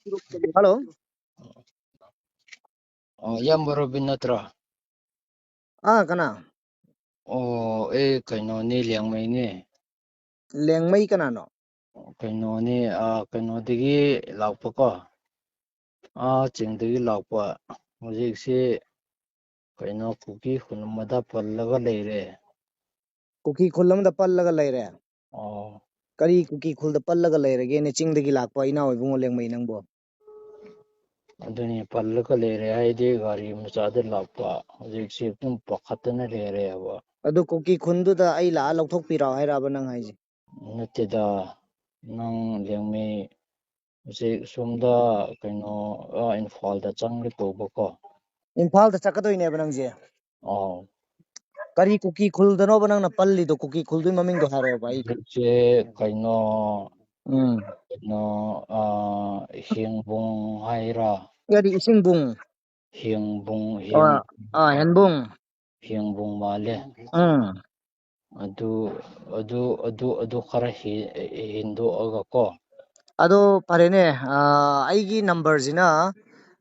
Hello. Iyambo Robin natra. Kana. Kainoni Liangmay ni. Lengmay kana no. Kainoni kainodigi laukpa ko. Chingdigi laukpa. Hujiksi kaino kuki hunumada pallaga leire. Kuki khulam da pallaga leire. Oh. Kari kuki khul da pallaga leire ge ne chingdagi lakpa ina oibungo lengmay nangbo. Aduni pallaga leire haidi gari machada laukpa. Hujiksi pum pakhatana leire aba. Adu kuki khundu da ai la lauthok piraw hairaba nang haiji. Natida nang Liangmay somda kaino infalda changli toba ko. Imphal da chakadoine ba nangje. Kari kuki khul da no ba nang na palli do kuki khul du maming do haro ba ai. Je kaino no hingbung haira. Yadi isingbung. Hingbung hingbung male. Adu khara hindo aga ko. Ado parene aigi number zina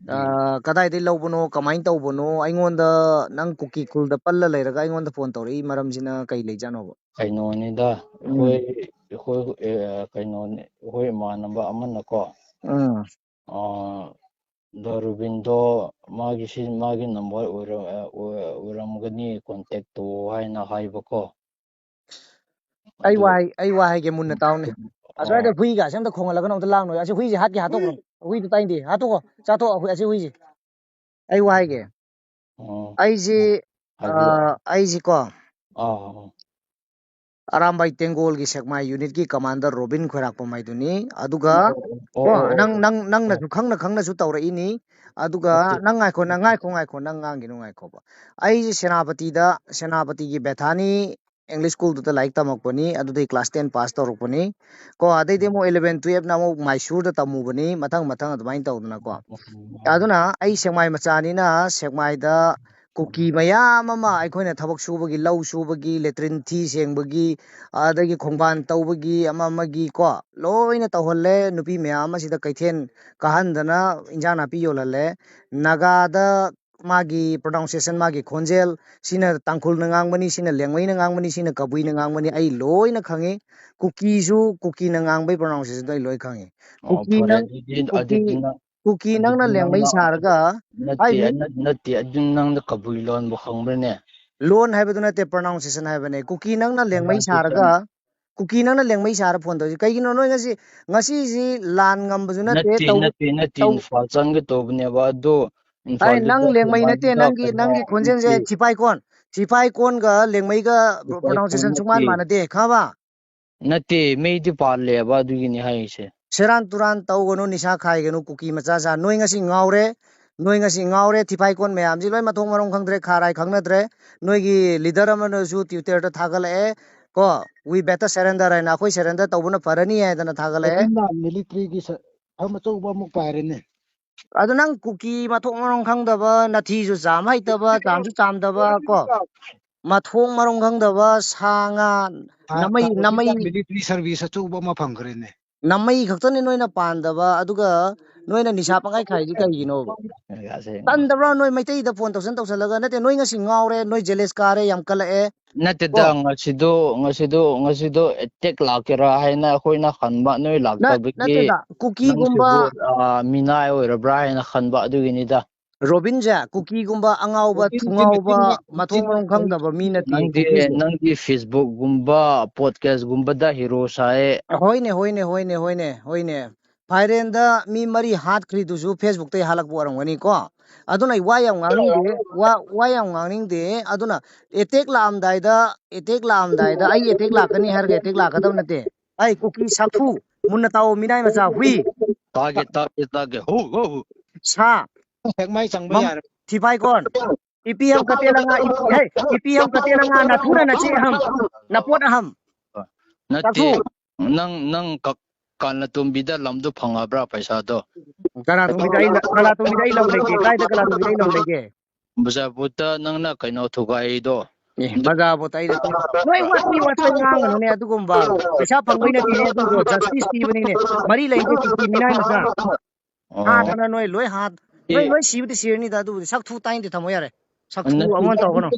kadai dai laubono kamai taubono aingonda nang kuki khul da palla leiraga aingonda phone tawri maramjina kai leijano ba Kaino ni da hoi kaino hoi manamba amana ko. Darubindo magi number uramgani contact to haina haiba ko. ai wai ge munna tawne asai da hui ga sam da khonga laga no da lang no asi hui ji hat ge hato ko hui da tain di hato ko cha to hui asi hui ji ai wai ge ai ji ko Arambai Tengol gi Sekmai unit gi commander Robin Khorak pamai duni aduga nang na su khangna su tawra ini aduga nang ngai ko nang ngang gi ngai ko ba ai senapati gi Bethani English school da like tamakpani adudai class 10 pass tawrukpani ko adai demo 11 12 na mo Mysore da tamu bani mathang adumain tawduna ko aduna ai Sekmai machani na Sekmai da kuki mayam ama aikoina thabak subagi lau subagi letrin thi sengbagi adagi khongban tawbagi ama magi ko loina tawhalle nupi mayam asida kaithen kahandana injana pi yolalle naga da magi pronunciation magi khonjel sina tangkhul na ngangbani sina lengmai na ngangbani sina kabui na ngangbani ai loina khangi kuki na ngangbai pronunciation dai loi khangi kuki nang na lengmai sarga natti adun nang da kabui lon bo khangbane loan haibadu nate pronunciation haibane kuki nang na lengmai sarga kuki nang na lengmai sar phone to kai gino noi ngasi ji lan ngambaju natti infal chang ge to bne ba do ai nang lengmai nate nangi khonjeng je chipai kon ga lengmai ga pronunciation chungman manade khaba natti mei di palle ba du gi ni hai se seran turan tawgono nisa khai genu kuki macha sa noi ngasi ngaure thipai kon mayam ji loi mathong marong khangdre kharai khangnadre noi gi leader amana su twitter ta thagale ko we better surrender ai na khoi surrender tawbuna farani ai dana thagale military gi ama chauba mu parene adu nang kuki mathong marong khangdaba nathi ju jam haitaba jamju chamdaba ko mathong marong khangdaba sanga namai military service chauba ma phangkrene namai khaktani noina pandaba aduga noina nisa pangai khai ji kai gino tandabra noi maitai da phone tawsalaga nate noi ngasi ngaure noi jealous kare yam kala e nate da ngasido attack lakera haina khoina khanba noi laktabagi kuki gumba minai oirabra haina khanba adugini da Robin ja kuki gumba angauba thungauba mathong marong khangdaba mi nate nangdi Facebook gumba podcast gumba da hero sae hoine Fairenda mi mari hat khri dusu Facebook te halak borangani ko aduna wayam ngangning de aduna attack la amdai da ai attack la kani har ge attack la kadam nate ai kuki sakhu munna taw minai macha hui tage ho sa mai changba yar thipai kon ipi ham katelanga na thuna na chi ham na pot ham nati nang kana tumbida lamdu phangabra paisa do kala tumbida lam lege kai da kala tumbida lam lege bazabuta nangna kaino thugai do bazabuta ai noi wati ngang no ne adugumba paisa phangbai na tine du justice pi bani ne mari lai ko ki minai masa ꯍꯥꯠꯇꯅ ꯅꯣꯏ ꯂꯣꯏ ꯅꯣꯏ ꯂꯣꯏ ꯁꯤꯕꯗꯤ ꯁꯤꯔꯅꯤꯗ ꯑꯗꯨꯕꯨꯗꯤ ꯁꯛ ꯊꯨ ꯇꯥꯏꯅꯗꯤ ꯊꯝꯃꯣ ꯌꯥꯔꯦ ꯁꯛ ꯊꯨ ꯑꯃ ꯇꯧꯒꯅꯨ